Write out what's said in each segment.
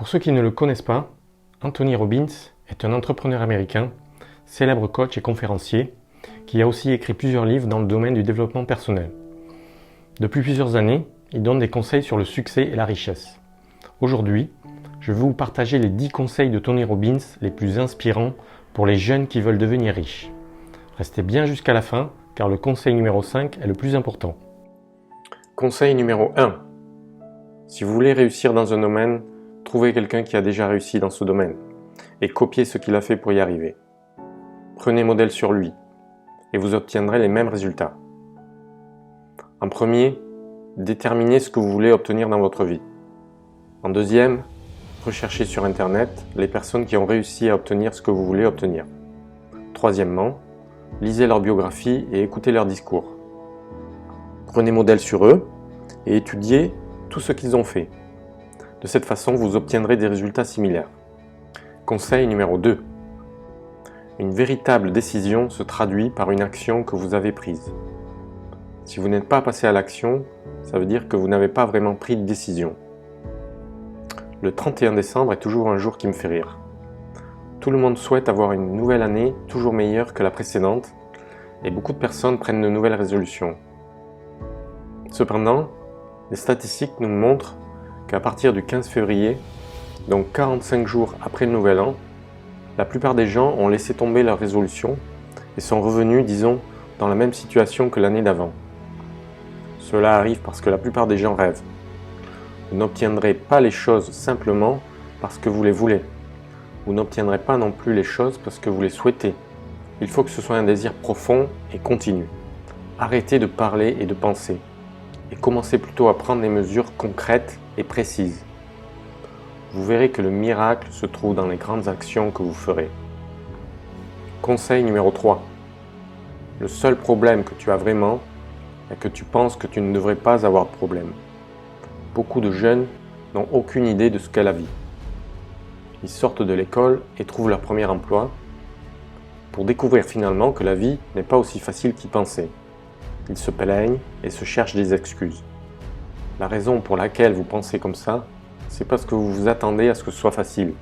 Pour ceux qui ne le connaissent pas, Anthony Robbins est un entrepreneur américain, célèbre coach et conférencier, qui a aussi écrit plusieurs livres dans le domaine du développement personnel. Depuis plusieurs années, il donne des conseils sur le succès et la richesse. Aujourd'hui, je vais vous partager les 10 conseils de Tony Robbins les plus inspirants pour les jeunes qui veulent devenir riches. Restez bien jusqu'à la fin, car le conseil numéro 5 est le plus important. Conseil numéro 1. Si vous voulez réussir dans un domaine, trouvez quelqu'un qui a déjà réussi dans ce domaine et copiez ce qu'il a fait pour y arriver. Prenez modèle sur lui et vous obtiendrez les mêmes résultats. En premier, déterminez ce que vous voulez obtenir dans votre vie. En deuxième, recherchez sur Internet les personnes qui ont réussi à obtenir ce que vous voulez obtenir. Troisièmement, lisez leur biographie et écoutez leurs discours. Prenez modèle sur eux et étudiez tout ce qu'ils ont fait. De cette façon, vous obtiendrez des résultats similaires. Conseil numéro 2. Une véritable décision se traduit par une action que vous avez prise. Si vous n'êtes pas passé à l'action, ça veut dire que vous n'avez pas vraiment pris de décision. Le 31 décembre est toujours un jour qui me fait rire. Tout le monde souhaite avoir une nouvelle année toujours meilleure que la précédente et beaucoup de personnes prennent de nouvelles résolutions. Cependant, les statistiques nous montrent qu'à partir du 15 février, donc 45 jours après le nouvel an, la plupart des gens ont laissé tomber leurs résolutions et sont revenus, disons, dans la même situation que l'année d'avant. Cela arrive parce que la plupart des gens rêvent. Vous n'obtiendrez pas les choses simplement parce que vous les voulez. Vous n'obtiendrez pas non plus les choses parce que vous les souhaitez. Il faut que ce soit un désir profond et continu. Arrêtez de parler et de penser et commencez plutôt à prendre des mesures concrètes et précises. Vous verrez que le miracle se trouve dans les grandes actions que vous ferez. Conseil numéro 3. Le seul problème que tu as vraiment est que tu penses que tu ne devrais pas avoir de problème. Beaucoup de jeunes n'ont aucune idée de ce qu'est la vie. Ils sortent de l'école et trouvent leur premier emploi pour découvrir finalement que la vie n'est pas aussi facile qu'ils pensaient. Ils se plaignent et se cherchent des excuses. La raison pour laquelle vous pensez comme ça, c'est parce que vous vous attendez à ce que ce soit facile.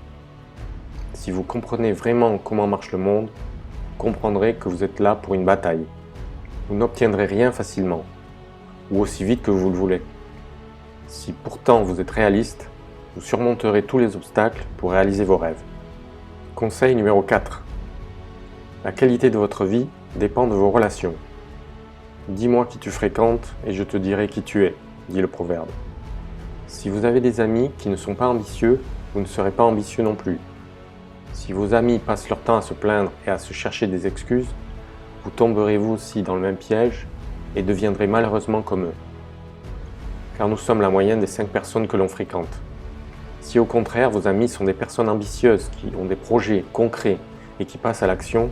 Si vous comprenez vraiment comment marche le monde, vous comprendrez que vous êtes là pour une bataille. Vous n'obtiendrez rien facilement, ou aussi vite que vous le voulez. Si pourtant vous êtes réaliste, vous surmonterez tous les obstacles pour réaliser vos rêves. Conseil numéro 4. La qualité de votre vie dépend de vos relations. Dis-moi qui tu fréquentes et je te dirai qui tu es, dit le proverbe. Si vous avez des amis qui ne sont pas ambitieux, vous ne serez pas ambitieux non plus. Si vos amis passent leur temps à se plaindre et à se chercher des excuses, vous tomberez vous aussi dans le même piège et deviendrez malheureusement comme eux. Car nous sommes la moyenne des 5 personnes que l'on fréquente. Si au contraire vos amis sont des personnes ambitieuses qui ont des projets concrets et qui passent à l'action,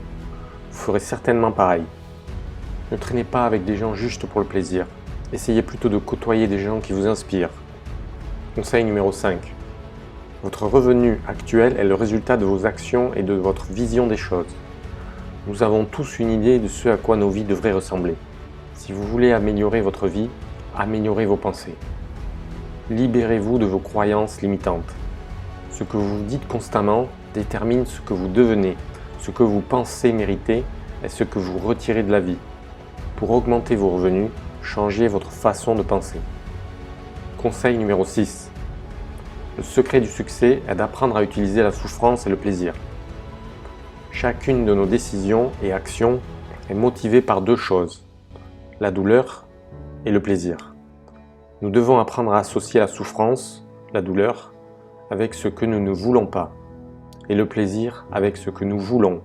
vous ferez certainement pareil. Ne traînez pas avec des gens juste pour le plaisir. Essayez plutôt de côtoyer des gens qui vous inspirent. Conseil numéro 5. Votre revenu actuel est le résultat de vos actions et de votre vision des choses. Nous avons tous une idée de ce à quoi nos vies devraient ressembler. Si vous voulez améliorer votre vie, améliorez vos pensées. Libérez-vous de vos croyances limitantes. Ce que vous dites constamment détermine ce que vous devenez. Ce que vous pensez mériter est ce que vous retirez de la vie. Pour augmenter vos revenus, changez votre façon de penser. Conseil numéro 6. Le secret du succès est d'apprendre à utiliser la souffrance et le plaisir. Chacune de nos décisions et actions est motivée par 2 choses, la douleur et le plaisir. Nous devons apprendre à associer la souffrance, la douleur, avec ce que nous ne voulons pas, et le plaisir avec ce que nous voulons.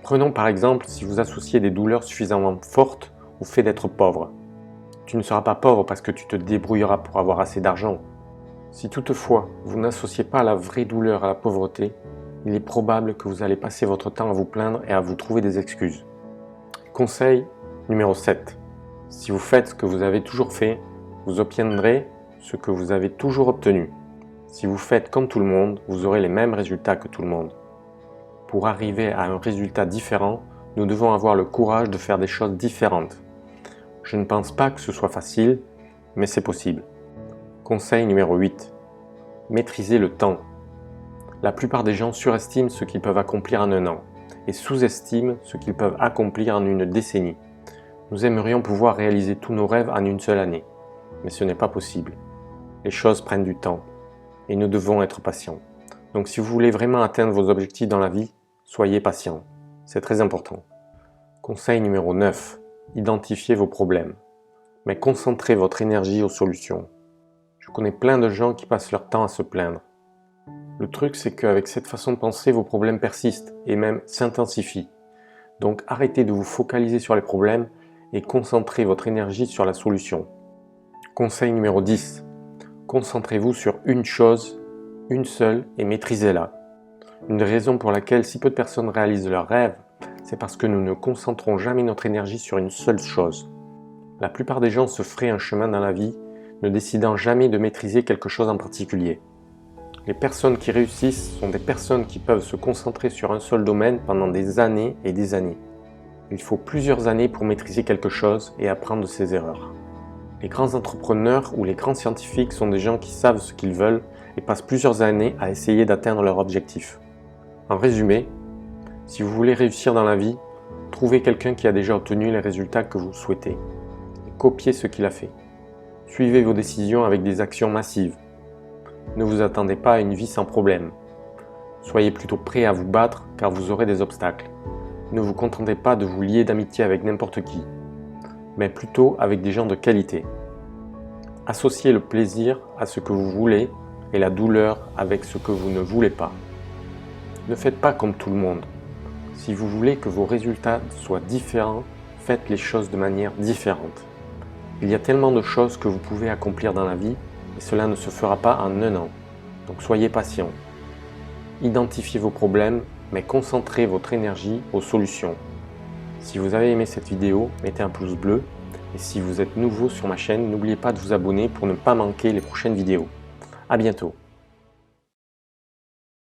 Prenons par exemple si vous associez des douleurs suffisamment fortes au fait d'être pauvre. Tu ne seras pas pauvre parce que tu te débrouilleras pour avoir assez d'argent. Si toutefois vous n'associez pas la vraie douleur à la pauvreté, il est probable que vous allez passer votre temps à vous plaindre et à vous trouver des excuses. Conseil numéro 7. Si vous faites ce que vous avez toujours fait, vous obtiendrez ce que vous avez toujours obtenu. Si vous faites comme tout le monde, vous aurez les mêmes résultats que tout le monde. Pour arriver à un résultat différent, nous devons avoir le courage de faire des choses différentes. Je ne pense pas que ce soit facile, mais c'est possible. Conseil numéro 8. Maîtrisez le temps. La plupart des gens surestiment ce qu'ils peuvent accomplir en un an et sous-estiment ce qu'ils peuvent accomplir en une décennie. Nous aimerions pouvoir réaliser tous nos rêves en une seule année, mais ce n'est pas possible. Les choses prennent du temps et nous devons être patients. Donc si vous voulez vraiment atteindre vos objectifs dans la vie, soyez patient. C'est très important. Conseil numéro 9. Identifiez vos problèmes, mais concentrez votre énergie aux solutions. Je connais plein de gens qui passent leur temps à se plaindre. Le truc, c'est qu'avec cette façon de penser, vos problèmes persistent et même s'intensifient. Donc arrêtez de vous focaliser sur les problèmes et concentrez votre énergie sur la solution. Conseil numéro 10. Concentrez-vous sur une chose, une seule, et maîtrisez-la. Une des raisons pour laquelle si peu de personnes réalisent leurs rêves, c'est parce que nous ne concentrons jamais notre énergie sur une seule chose. La plupart des gens se frayent un chemin dans la vie, ne décidant jamais de maîtriser quelque chose en particulier. Les personnes qui réussissent sont des personnes qui peuvent se concentrer sur un seul domaine pendant des années et des années. Il faut plusieurs années pour maîtriser quelque chose et apprendre de ses erreurs. Les grands entrepreneurs ou les grands scientifiques sont des gens qui savent ce qu'ils veulent et passent plusieurs années à essayer d'atteindre leur objectif. En résumé, si vous voulez réussir dans la vie, trouvez quelqu'un qui a déjà obtenu les résultats que vous souhaitez et copiez ce qu'il a fait. Suivez vos décisions avec des actions massives. Ne vous attendez pas à une vie sans problème. Soyez plutôt prêt à vous battre car vous aurez des obstacles. Ne vous contentez pas de vous lier d'amitié avec n'importe qui, mais plutôt avec des gens de qualité. Associez le plaisir à ce que vous voulez et la douleur avec ce que vous ne voulez pas. Ne faites pas comme tout le monde. Si vous voulez que vos résultats soient différents, faites les choses de manière différente. Il y a tellement de choses que vous pouvez accomplir dans la vie et cela ne se fera pas en un an. Donc soyez patient. Identifiez vos problèmes, mais concentrez votre énergie aux solutions. Si vous avez aimé cette vidéo, mettez un pouce bleu. Et si vous êtes nouveau sur ma chaîne, n'oubliez pas de vous abonner pour ne pas manquer les prochaines vidéos. À bientôt.